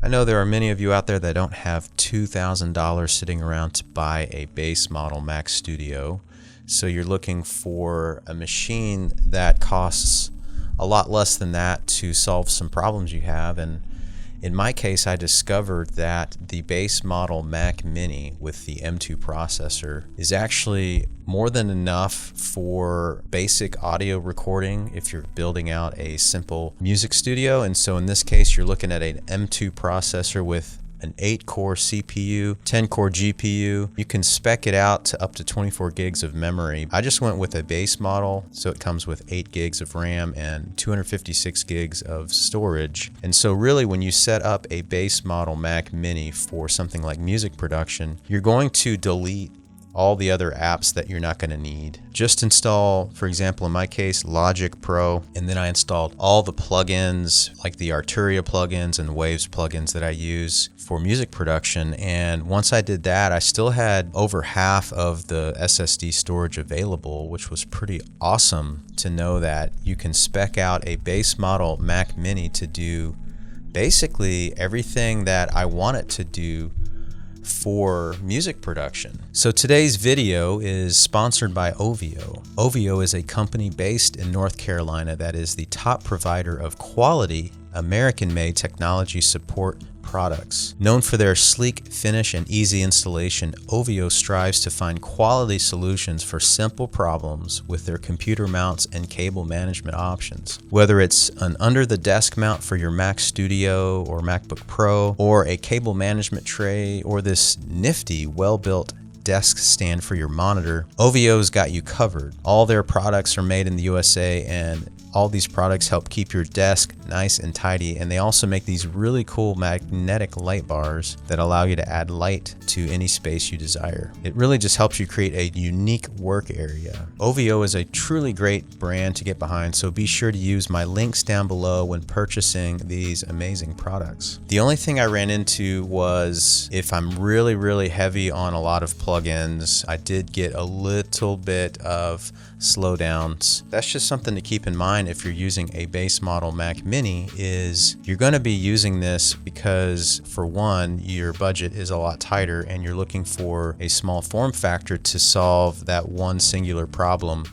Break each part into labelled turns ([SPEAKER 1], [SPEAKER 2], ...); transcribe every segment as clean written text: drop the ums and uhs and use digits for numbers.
[SPEAKER 1] I know there are many of you out there that don't have $2,000 sitting around to buy a base model Mac Studio, so you're looking for a machine that costs a lot less than that to solve some problems you have. And in my case, I discovered that the base model Mac Mini with the M2 processor is actually more than enough for basic audio recording if you're building out a simple music studio. And so in this case, you're looking at an M2 processor with an 8-core CPU, 10-core GPU. You can spec it out to up to 24 gigs of memory. I just went with a base model, so it comes with 8 gigs of RAM and 256 gigs of storage. And so really, when you set up a base model Mac Mini for something like music production, you're going to delete all the other apps that you're not going to need. Just install, for example, in my case, Logic Pro, and then I installed all the plugins like the Arturia plugins and Waves plugins that I use for music production. And once I did that, I still had over half of the SSD storage available, which was pretty awesome to know that you can spec out a base model Mac Mini to do basically everything that I want it to do for music production. So today's video is sponsored by Oeveo. Oeveo is a company based in North Carolina that is the top provider of quality American-made technology support products. Known for their sleek finish and easy installation, Oeveo strives to find quality solutions for simple problems with their computer mounts and cable management options. Whether it's an under-the-desk mount for your Mac Studio or MacBook Pro, or a cable management tray, or this nifty, well-built desk stand for your monitor, Oeveo's got you covered. All their products are made in the USA, and all these products help keep your desk nice and tidy, and they also make these really cool magnetic light bars that allow you to add light to any space you desire. It really just helps you create a unique work area. Oeveo is a truly great brand to get behind, so be sure to use my links down below when purchasing these amazing products. The only thing I ran into was if I'm really heavy on a lot of plugins, I did get a little bit of slowdowns. That's just something to keep in mind if you're using a base model Mac Mini, is you're going to be using this because, for one, your budget is a lot tighter and you're looking for a small form factor to solve that one singular problem.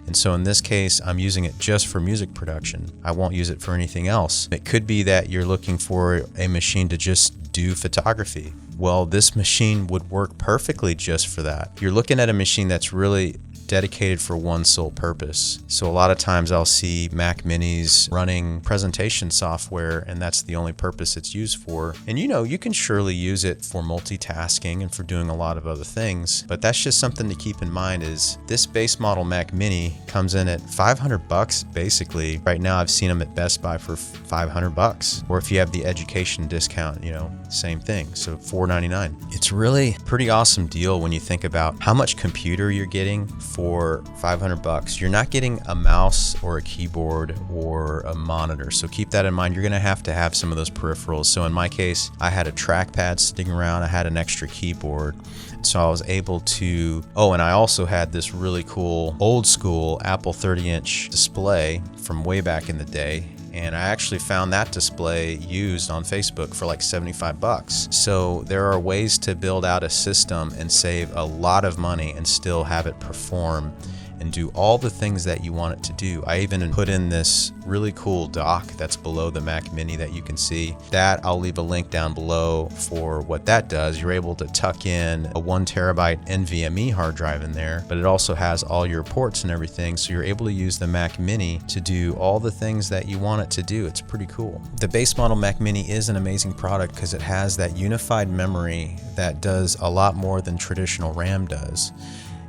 [SPEAKER 1] And so in this case, I'm using it just for music production. I won't use it for anything else. It could be that you're looking for a machine to just do photography. Well, this machine would work perfectly just for that. You're looking at a machine that's really dedicated for one sole purpose. So a lot of times I'll see Mac Minis running presentation software, and that's the only purpose it's used for. And you can surely use it for multitasking and for doing a lot of other things, but that's just something to keep in mind. Is this base model Mac Mini comes in at $500 basically. Right now I've seen them at Best Buy for $500, or if you have the education discount, same thing, so $499. It's really a pretty awesome deal when you think about how much computer you're getting for $500. You're not getting a mouse or a keyboard or a monitor, so keep that in mind. You're going to have some of those peripherals. So in my case, I had a trackpad sitting around, I had an extra keyboard, so I was able to, and I also had this really cool old school Apple 30-inch display from way back in the day. And I actually found that display used on Facebook for like $75. So there are ways to build out a system and save a lot of money and still have it perform and do all the things that you want it to do. I even put in this really cool dock that's below the Mac Mini that you can see. That I'll leave a link down below for what that does. You're able to tuck in a 1 terabyte NVMe hard drive in there, but it also has all your ports and everything, so you're able to use the Mac Mini to do all the things that you want it to do. It's pretty cool. The base model Mac Mini is an amazing product because it has that unified memory that does a lot more than traditional RAM does.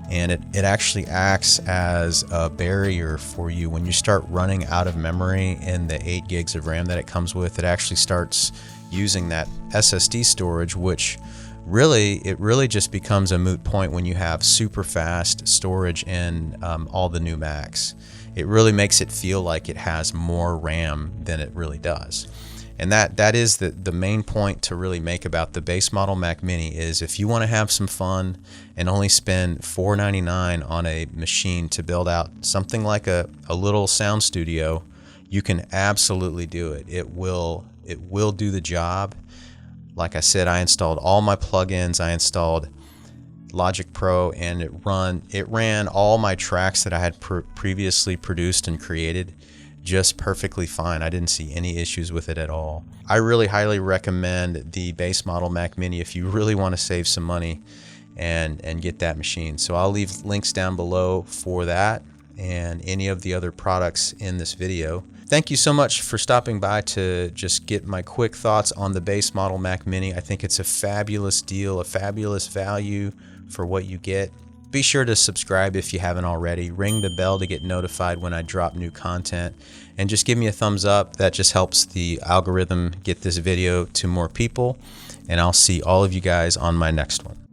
[SPEAKER 1] And it actually acts as a barrier for you when you start running out of memory in the 8 gigs of RAM that it comes with. It actually starts using that SSD storage, which it really just becomes a moot point when you have super fast storage in all the new Macs. It really makes it feel like it has more RAM than it really does. And that is the main point to really make about the base model Mac Mini, is if you want to have some fun and only spend $499 on a machine to build out something like a little sound studio, you can absolutely do it. It will do the job. Like I said, I installed all my plugins. I installed Logic Pro, and it ran all my tracks that I had previously produced and created just perfectly fine. I didn't see any issues with it at all. I really highly recommend the base model Mac Mini if you really want to save some money and get that machine. So I'll leave links down below for that and any of the other products in this video. Thank you so much for stopping by to just get my quick thoughts on the base model Mac Mini. I think it's a fabulous deal, a fabulous value for what you get. Be sure to subscribe if you haven't already. Ring the bell to get notified when I drop new content. And just give me a thumbs up. That just helps the algorithm get this video to more people. And I'll see all of you guys on my next one.